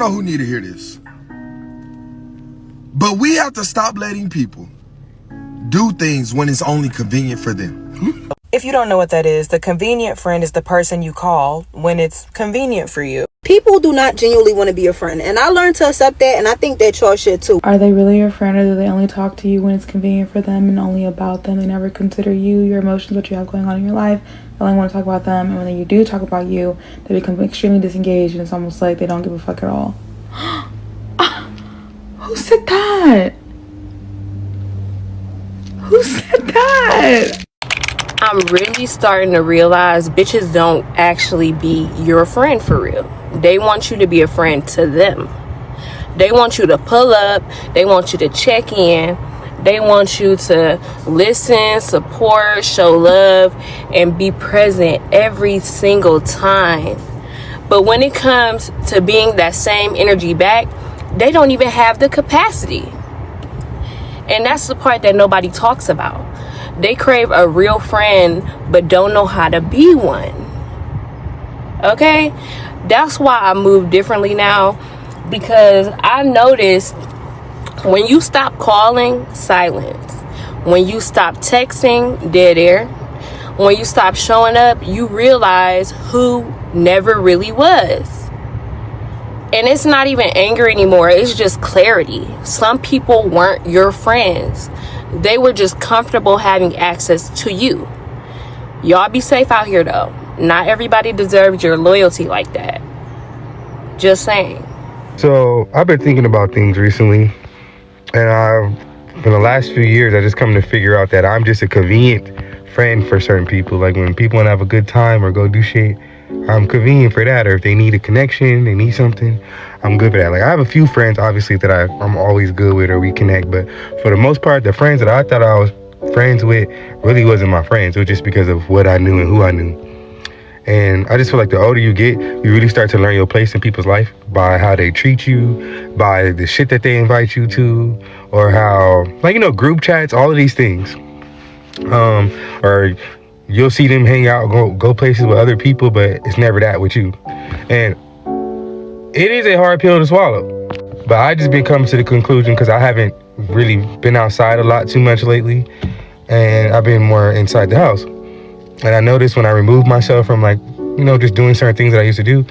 know who need to hear this. But we have to stop letting people do things when it's only convenient for them. If you don't know what that is, the convenient friend is the person you call when it's convenient for you. People do not genuinely want to be your friend, and I learned to accept that, and I think that y'all should too. Are they really your friend, or do they only talk to you when it's convenient for them and only about them? They never consider you, your emotions, what you have going on in your life. They only want to talk about them, and when you do talk about you, they become extremely disengaged, and it's almost like they don't give a fuck at all. Who said that? Who said that? I'm really starting to realize bitches don't actually be your friend for real. They want you to be a friend to them. They want you to pull up. They want you to check in. They want you to listen, support, show love, and be present every single time. But when it comes to being that same energy back, they don't even have the capacity. And that's the part that nobody talks about. They crave a real friend, but don't know how to be one. Okay? That's why I move differently now, because I noticed when you stop calling, silence. When you stop texting, dead air. When you stop showing up, you realize who never really was. And it's not even anger anymore. It's just clarity. Some people weren't your friends. They were just comfortable having access to you. Y'all be safe out here though. Not everybody deserves your loyalty like that. Just saying. So I've been thinking about things recently, and in the last few years, I just come to figure out that I'm just a convenient friend for certain people. Like when people want to have a good time or go do shit, I'm convenient for that. Or if they need a connection, they need something, I'm good for that. Like I have a few friends, obviously, that I'm always good with or we connect. But for the most part, the friends that I thought I was friends with really wasn't my friends. It was just because of what I knew and who I knew. And I just feel like the older you get, you really start to learn your place in people's life by how they treat you, by the shit that they invite you to, or how, like, group chats, all of these things. Or you'll see them hang out, go places with other people, but it's never that with you. And it is a hard pill to swallow. But I just been coming to the conclusion, because I haven't really been outside a lot too much lately, and I've been more inside the house. And I noticed when I removed myself from just doing certain things that I used to do,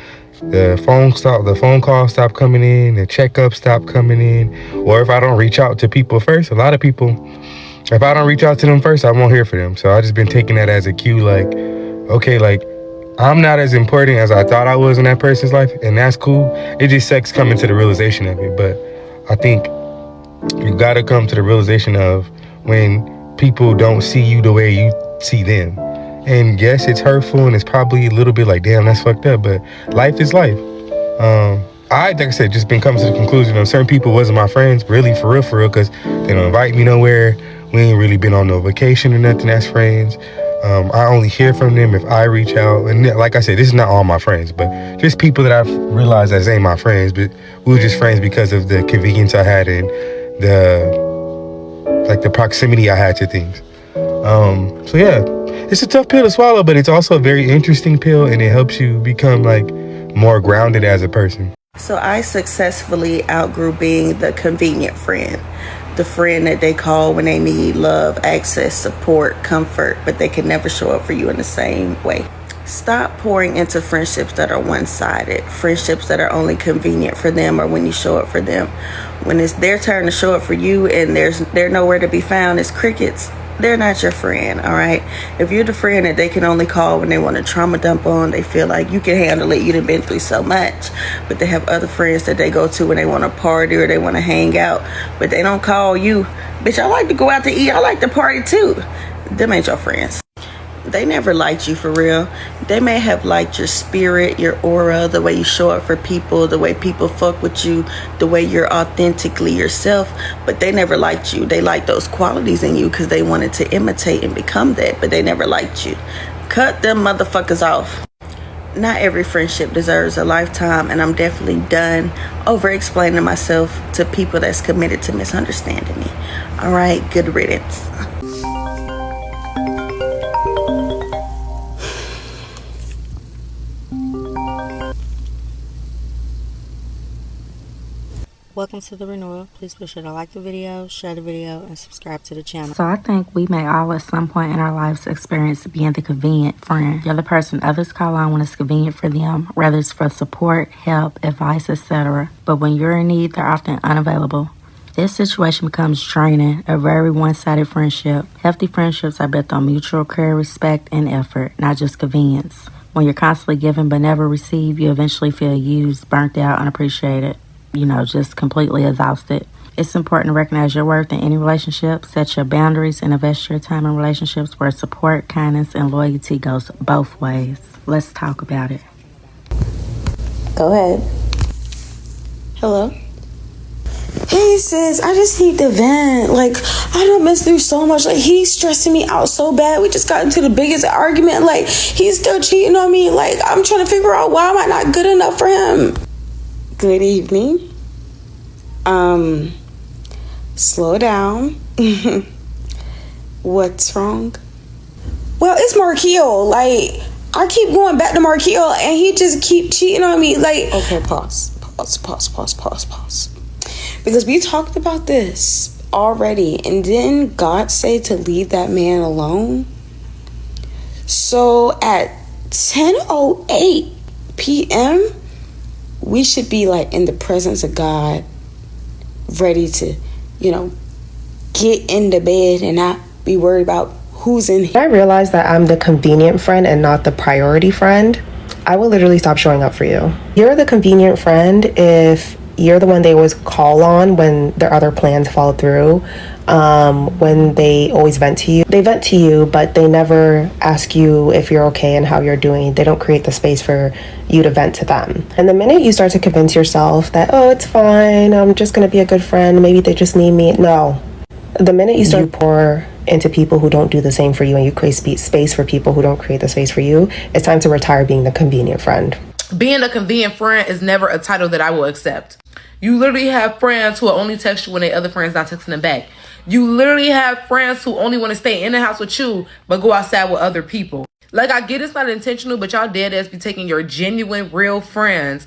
the phone calls stopped coming in, the checkups stopped coming in. Or if I don't reach out to people first, a lot of people, if I don't reach out to them first, I won't hear from them. So I just been taking that as a cue, I'm not as important as I thought I was in that person's life, and that's cool. It just sucks coming to the realization of it. But I think you gotta come to the realization of when people don't see you the way you see them. And yes, it's hurtful, and it's probably a little bit like, damn, that's fucked up, but life is life. Like I said, just been coming to the conclusion of certain people wasn't my friends, really, for real, because they don't invite me nowhere. We ain't really been on no vacation or nothing as friends. I only hear from them if I reach out. And like I said, this is not all my friends, but just people that I've realized that ain't my friends, but we were just friends because of the convenience I had and the proximity I had to things. So yeah, it's a tough pill to swallow, but it's also a very interesting pill, and it helps you become more grounded as a person. So I successfully outgrew being the convenient friend. The friend that they call when they need love, access, support, comfort, but they can never show up for you in the same way. Stop pouring into friendships that are one-sided, friendships that are only convenient for them or when you show up for them. When it's their turn to show up for you and they're nowhere to be found, it's crickets. They're not your friend, all right? If you're the friend that they can only call when they want to trauma dump on, they feel like you can handle it, you've been through so much, but they have other friends that they go to when they want to party or they want to hang out, but they don't call you. Bitch, I like to go out to eat, I like to party too. Them ain't your friends. They never liked you for real. They may have liked your spirit, your aura, the way you show up for people, the way people fuck with you, the way you're authentically yourself, but they never liked you. They liked those qualities in you because they wanted to imitate and become that, but they never liked you. Cut them motherfuckers off. Not every friendship deserves a lifetime, and I'm definitely done over-explaining myself to people that's committed to misunderstanding me. All right, good riddance. Welcome to the renewal. Please be sure to like the video, share the video, and subscribe to the channel. So I think we may all at some point in our lives experience being the convenient friend. You're the person others call on when it's convenient for them, whether it's for support, help, advice, etc. But when you're in need, they're often unavailable. This situation becomes draining, a very one-sided friendship. Healthy friendships are built on mutual care, respect, and effort, not just convenience. When you're constantly giving but never receive, you eventually feel used, burnt out, unappreciated, just completely exhausted. It's important to recognize your worth in any relationship, set your boundaries, and invest your time in relationships where support, kindness, and loyalty goes both ways. Let's talk about it. Go ahead. Hello? Hey sis, I just need to vent. Like, I done been through so much. Like, he's stressing me out so bad. We just got into the biggest argument. Like, he's still cheating on me. Like, I'm trying to figure out why am I not good enough for him. Good evening. Slow down. What's wrong? Well, it's Marquio. Like, I keep going back to Marquio and he just keep cheating on me. Like, okay, pause. Because we talked about this already, and didn't God say to leave that man alone? So at 10:08 p.m., we should be like in the presence of God, ready to, get into bed and not be worried about who's in here. I realized that I'm the convenient friend and not the priority friend. I will literally stop showing up for you. You're the convenient friend if you're the one they always call on when their other plans fall through, when they always vent to you. They vent to you, but they never ask you if you're okay and how you're doing. They don't create the space for you to vent to them. And the minute you start to convince yourself that, oh, it's fine, I'm just going to be a good friend, maybe they just need me. No. The minute you start to pour into people who don't do the same for you and you create space for people who don't create the space for you, it's time to retire being the convenient friend. Being a convenient friend is never a title that I will accept. You literally have friends who will only text you when their other friends not texting them back. You literally have friends who only want to stay in the house with you, but go outside with other people. Like, I get it's not intentional, but y'all dead ass be taking your genuine, real friends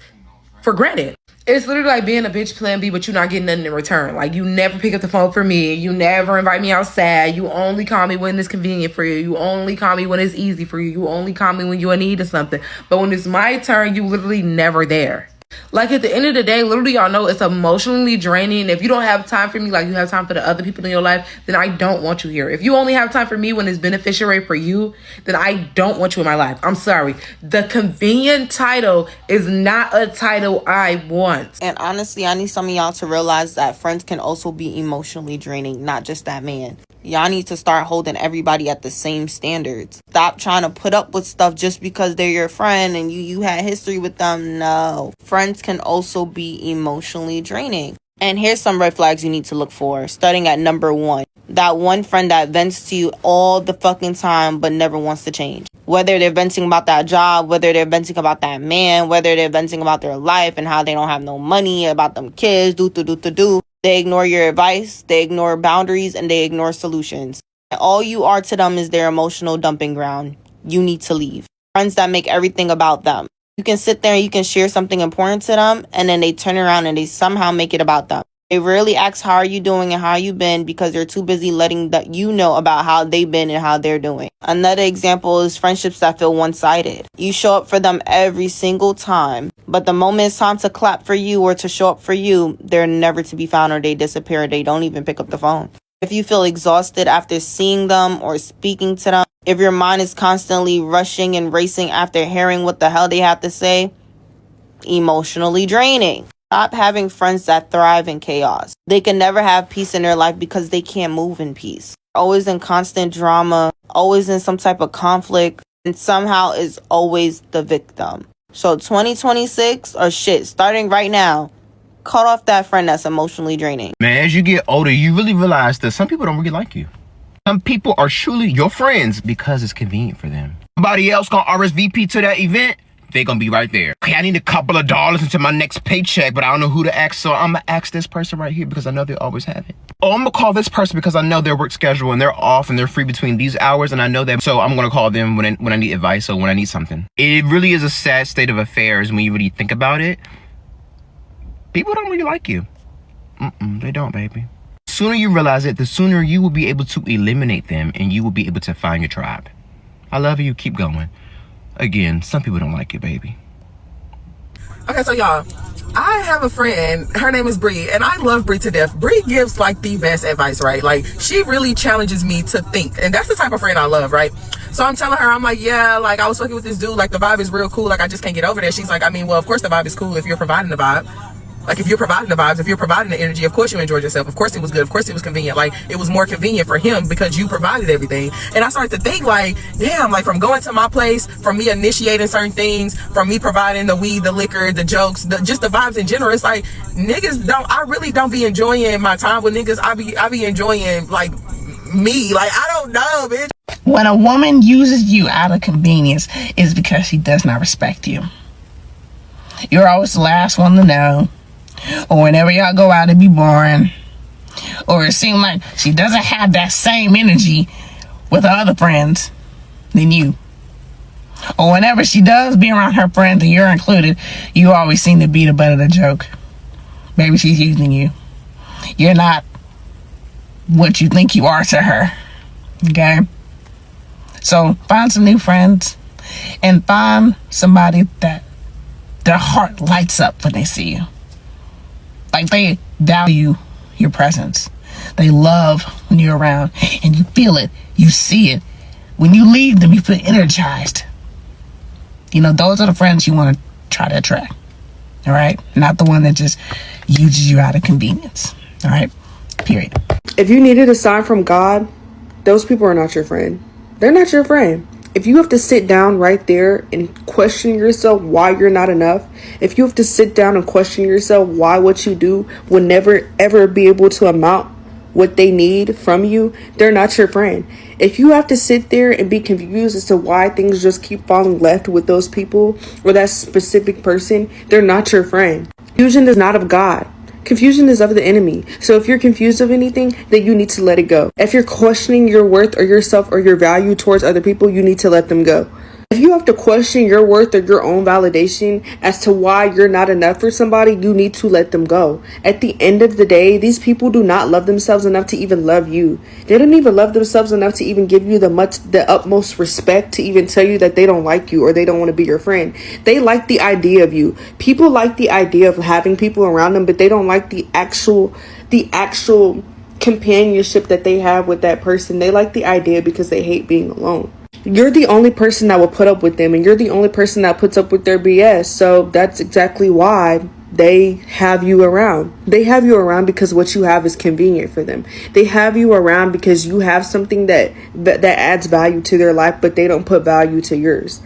for granted. It's literally like being a bitch plan B, but you're not getting nothing in return. Like, you never pick up the phone for me. You never invite me outside. You only call me when it's convenient for you. You only call me when it's easy for you. You only call me when you're in need of something. But when it's my turn, you literally never there. Like, at the end of the day, literally, y'all know it's emotionally draining. If you don't have time for me like you have time for the other people in your life, then I don't want you here. If you only have time for me when it's beneficiary for you, then I don't want you in my life. I'm sorry. The convenient title is not a title I want. And honestly, I need some of y'all to realize that friends can also be emotionally draining, not just that man. Y'all need to start holding everybody at the same standards. Stop trying to put up with stuff just because they're your friend and you had history with them. No. Friends can also be emotionally draining. And here's some red flags you need to look for, starting at number 1. That one friend that vents to you all the fucking time but never wants to change. Whether they're venting about that job, whether they're venting about that man, whether they're venting about their life and how they don't have no money, about them kids, do. They ignore your advice, they ignore boundaries, and they ignore solutions. And all you are to them is their emotional dumping ground. You need to leave. Friends that make everything about them. You can sit there and you can share something important to them, and then they turn around and they somehow make it about them. They rarely ask how are you doing and how you been because they're too busy letting that you know about how they've been and how they're doing. Another example is friendships that feel one-sided. You show up for them every single time, but the moment it's time to clap for you or to show up for you, they're never to be found or they disappear. They don't even pick up the phone. If you feel exhausted after seeing them or speaking to them, if your mind is constantly rushing and racing after hearing what the hell they have to say, emotionally draining. Stop having friends that thrive in chaos. They can never have peace in their life because they can't move in peace. Always in constant drama, always in some type of conflict, and somehow is always the victim. So 2026, or shit, starting right now, cut off that friend that's emotionally draining. Man, as you get older, you really realize that some people don't really like you. Some people are truly your friends because it's convenient for them. Somebody else gonna RSVP to that event, they're gonna be right there. Okay, I need a couple of dollars into my next paycheck, but I don't know who to ask, so I'm gonna ask this person right here because I know they always have it. Oh, I'm gonna call this person because I know their work schedule and they're off and they're free between these hours, and I know that, so I'm gonna call them when I need advice or when I need something. It really is a sad state of affairs when you really think about it. People don't really like you. They don't, baby. The sooner you realize it, the sooner you will be able to eliminate them and you will be able to find your tribe. I love you. Keep going. Again, some people don't like it, baby. Okay, so y'all, I have a friend, her name is Bree, and I love Bree to death. Bree gives like the best advice, right? Like, she really challenges me to think, and that's the type of friend I love, right? So I'm telling her, I'm like, yeah, like, I was fucking with this dude, like, the vibe is real cool, like, I just can't get over that. She's like, I mean, well, of course the vibe is cool if you're providing the vibe. Like, if you're providing the vibes, if you're providing the energy, of course you enjoyed yourself. Of course it was good. Of course it was convenient. Like, it was more convenient for him because you provided everything. And I started to think, like, damn, like, from going to my place, from me initiating certain things, from me providing the weed, the liquor, the jokes, just the vibes in general, it's like, niggas I really don't be enjoying my time with niggas. I be enjoying, like, me. Like, I don't know, bitch. When a woman uses you out of convenience, it's because she does not respect you. You're always the last one to know. Or whenever y'all go out, it be boring. Or it seems like she doesn't have that same energy with her other friends than you. Or whenever she does be around her friends and you're included, you always seem to be the butt of the joke. Maybe she's using you. You're not what you think you are to her. Okay? So find some new friends and find somebody that their heart lights up when they see you. Like, they value your presence. They love when you're around, and you feel it. You see it. When you leave them, you feel energized. You know, those are the friends you want to try to attract. All right? Not the one that just uses you out of convenience. All right? Period. If you needed a sign from God, those people are not your friend. They're not your friend. If you have to sit down right there and question yourself why you're not enough, if you have to sit down and question yourself why what you do will never ever be able to amount what they need from you, they're not your friend. If you have to sit there and be confused as to why things just keep falling left with those people or that specific person, they're not your friend. Confusion is not of God. Confusion is of the enemy. So if you're confused of anything, then you need to let it go. If you're questioning your worth or yourself or your value towards other people, you need to let them go. If you have to question your worth or your own validation as to why you're not enough for somebody, you need to let them go. At the end of the day, these people do not love themselves enough to even love you. They don't even love themselves enough to even give you the utmost respect to even tell you that they don't like you or they don't want to be your friend. They like the idea of you. People like the idea of having people around them, but they don't like the actual companionship that they have with that person. They like the idea because they hate being alone. You're the only person that will put up with them, and you're the only person that puts up with their BS. So that's exactly why they have you around. They have you around because what you have is convenient for them. They have you around because you have something that adds value to their life, but they don't put value to yours.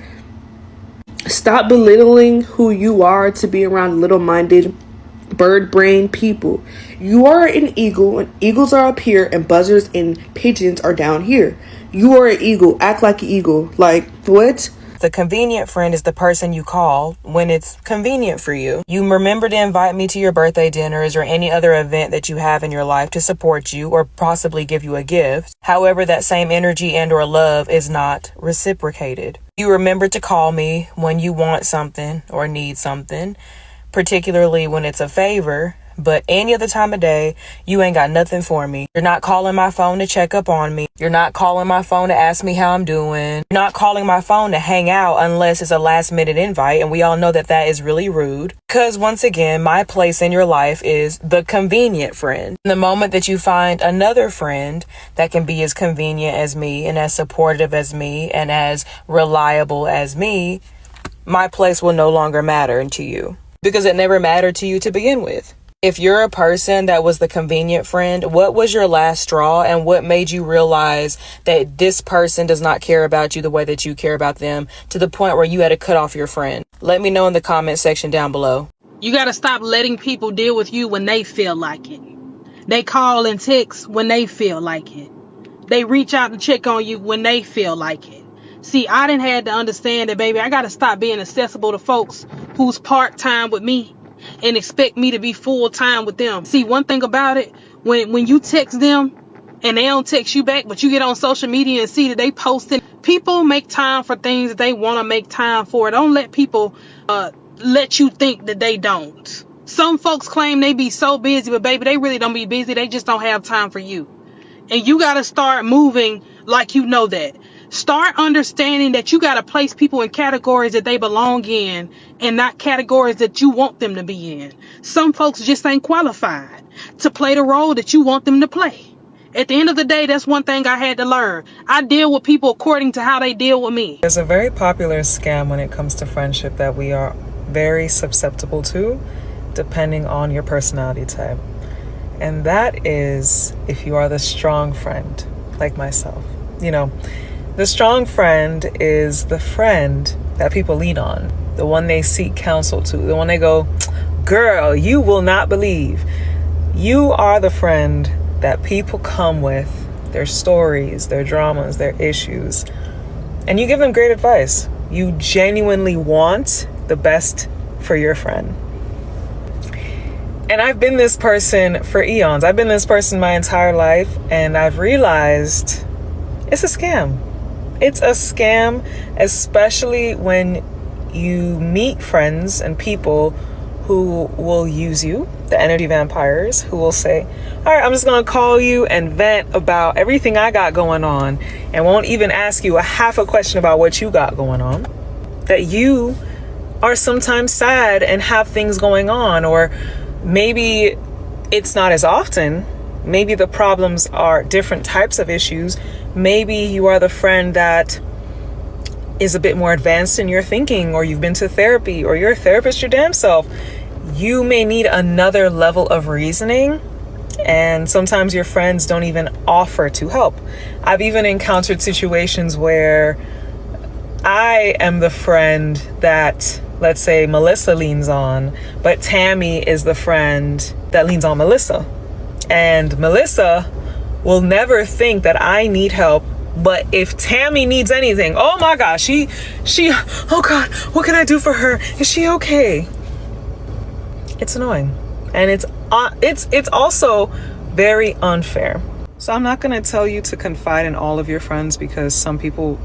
Stop belittling who you are to be around little-minded, bird-brained people. You are an eagle, and eagles are up here, and buzzards and pigeons are down here. You are an eagle. Act like an eagle. Like, what? The convenient friend is the person you call when it's convenient for you. You remember to invite me to your birthday dinners or any other event that you have in your life to support you or possibly give you a gift. However, that same energy and or love is not reciprocated. You remember to call me when you want something or need something, particularly when it's a favor. But any other time of day, you ain't got nothing for me. You're not calling my phone to check up on me. You're not calling my phone to ask me how I'm doing. You're not calling my phone to hang out unless it's a last minute invite. And we all know that that is really rude. Because once again, my place in your life is the convenient friend. The moment that you find another friend that can be as convenient as me and as supportive as me and as reliable as me, my place will no longer matter to you. Because it never mattered to you to begin with. If you're a person that was the convenient friend, what was your last straw and what made you realize that this person does not care about you the way that you care about them to the point where you had to cut off your friend? Let me know in the comment section down below. You got to stop letting people deal with you when they feel like it. They call and text when they feel like it. They reach out and check on you when they feel like it. See, I done had to understand that, baby, I got to stop being accessible to folks who's part-time with me and expect me to be full-time with them. See, one thing about it, when you text them and they don't text you back, but you get on social media and see that they posting, people make time for things that they want to make time for. Don't let people let you think that they don't. Some folks claim they be so busy, but baby, they really don't be busy. They just don't have time for you. And you got to start moving like you know that. Start understanding that you got to place people in categories that they belong in and not categories that you want them to be in. Some folks just ain't qualified to play the role that you want them to play. At the end of the day, that's one thing I had to learn. I deal with people according to how they deal with me. There's a very popular scam when it comes to friendship that we are very susceptible to, depending on your personality type. And that is if you are the strong friend, like myself. You know, the strong friend is the friend that people lean on, the one they seek counsel to, the one they go, girl, you will not believe. You are the friend that people come with their stories, their dramas, their issues, and you give them great advice. You genuinely want the best for your friend. And I've been this person for eons. I've been this person my entire life, and I've realized it's a scam. It's a scam, especially when you meet friends and people who will use you, the energy vampires, who will say, all right, I'm just going to call you and vent about everything I got going on, and won't even ask you a half a question about what you got going on. That you are sometimes sad and have things going on, or maybe it's not as often. Maybe the problems are different types of issues. Maybe you are the friend that is a bit more advanced in your thinking, or you've been to therapy, or you're a therapist your damn self. You may need another level of reasoning, and sometimes your friends don't even offer to help. I've even encountered situations where I am the friend that, let's say, Melissa leans on, but Tammy is the friend that leans on Melissa. And Melissa will never think that I need help, but if Tammy needs anything, oh my gosh, she, oh God, what can I do for her? Is she okay? It's annoying. And it's also very unfair. So I'm not going to tell you to confide in all of your friends, because some people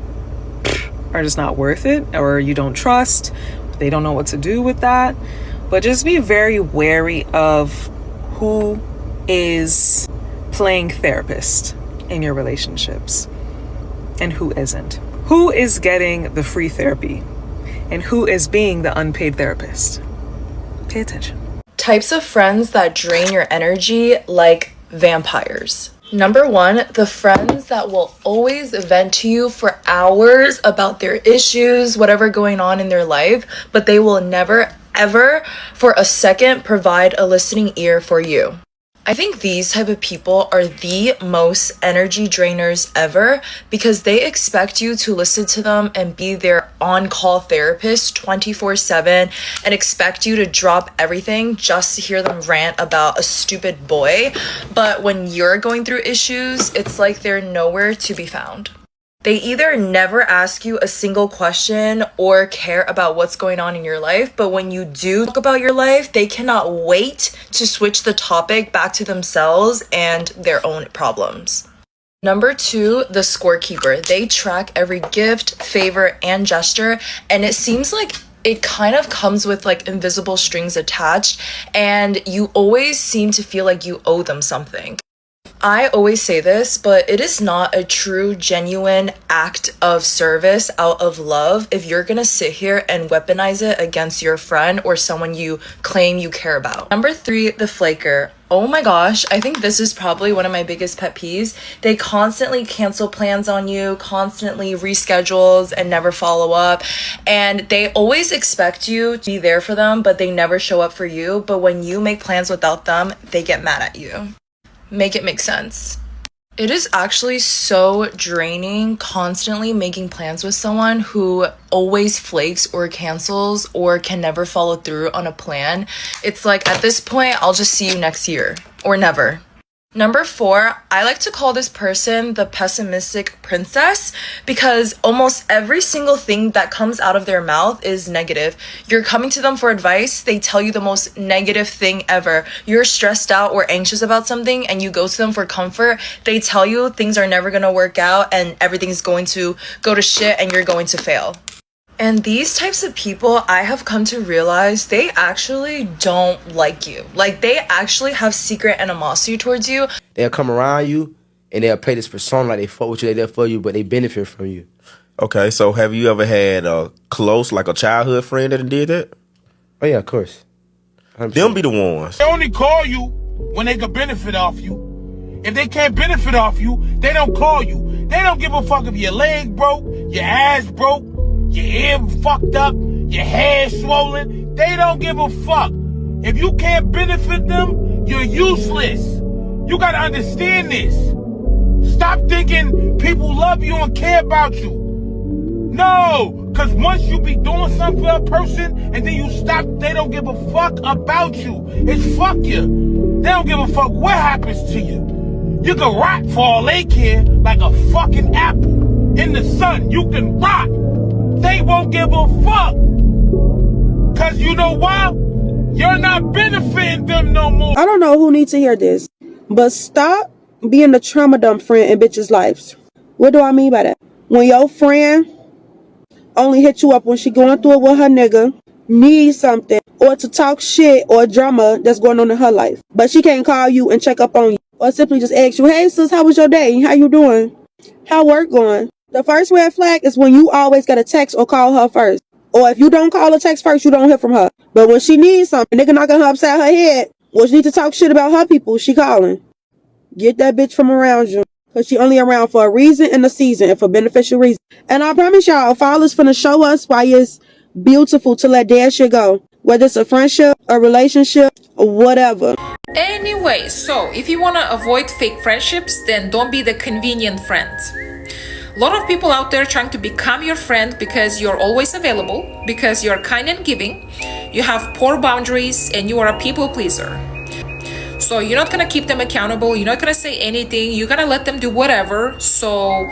are just not worth it, or you don't trust. They don't know what to do with that. But just be very wary of who is playing therapist in your relationships and who isn't. Who is getting the free therapy and who is being the unpaid therapist. Pay attention. Types of friends that drain your energy like vampires. Number one, the friends that will always vent to you for hours about their issues, whatever going on in their life, but they will never, ever for a second provide a listening ear for you. I think these type of people are the most energy drainers ever, because they expect you to listen to them and be their on-call therapist 24/7 and expect you to drop everything just to hear them rant about a stupid boy. But when you're going through issues, it's like they're nowhere to be found. They either never ask you a single question or care about what's going on in your life, but when you do talk about your life, they cannot wait to switch the topic back to themselves and their own problems. Number two, the scorekeeper. They track every gift, favor, and gesture, and it seems like it kind of comes with like invisible strings attached, and you always seem to feel like you owe them something. I always say this, but it is not a true, genuine act of service out of love if you're gonna sit here and weaponize it against your friend or someone you claim you care about. Number three, the flaker. Oh my gosh, I think this is probably one of my biggest pet peeves. They constantly cancel plans on you, constantly reschedules and never follow up. And they always expect you to be there for them, but they never show up for you. But when you make plans without them, they get mad at you. Make it make sense. It is actually so draining constantly making plans with someone who always flakes or cancels or can never follow through on a plan. It's like, at this point, I'll just see you next year or never. Number four, I like to call this person the pessimistic princess, because almost every single thing that comes out of their mouth is negative. You're coming to them for advice, they tell you the most negative thing ever. You're stressed out or anxious about something and you go to them for comfort, they tell you things are never going to work out and everything's going to go to shit and you're going to fail. And these types of people, I have come to realize they actually don't like you. Like, they actually have secret animosity towards you. They'll come around you and they'll play this persona like they fuck with you, they there for you, but they benefit from you. Okay, so have you ever had a close, like a childhood friend that did that? Oh yeah, of course. 100%. Them be the ones. They only call you when they can benefit off you. If they can't benefit off you, they don't call you. They don't give a fuck if your leg broke, your ass broke, your ear fucked up, your hair swollen. They don't give a fuck. If you can't benefit them, you're useless. You gotta understand this. Stop thinking people love you and care about you. No, because once you be doing something for a person and then you stop, they don't give a fuck about you. It's fuck you. They don't give a fuck what happens to you. You can rot for all they care like a fucking apple in the sun. You can rot. They won't give a fuck. Because you know why? You're not benefiting them no more. I don't know who needs to hear this, but stop being the trauma dump friend in bitches' lives. What do I mean by that? When your friend only hit you up when she going through it with her nigga, needs something, or to talk shit or drama that's going on in her life, but she can't call you and check up on you, or simply just ask you, hey sis, how was your day? How you doing? How work going? The first red flag is when you always get a text or call her first. Or if you don't call or text first, you don't hear from her. But when she needs something, nigga knocking her upside her head, or she need to talk shit about her people, she calling. Get that bitch from around you. Because she only around for a reason and a season and for beneficial reason. And I promise y'all, fall is finna show us why it's beautiful to let that shit go. Whether it's a friendship, a relationship, or whatever. Anyway, so if you want to avoid fake friendships, then don't be the convenient friend. A lot of people out there trying to become your friend because you're always available, because you're kind and giving, you have poor boundaries, and you are a people pleaser. So you're not gonna keep them accountable, you're not gonna say anything, you're gonna let them do whatever, so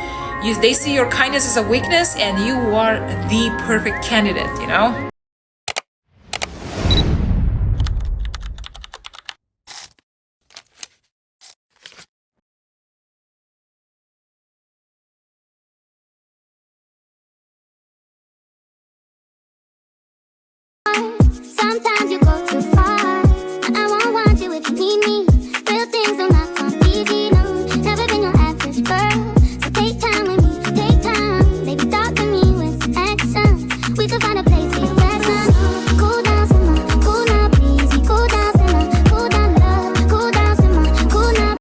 they see your kindness as a weakness and you are the perfect candidate, you know?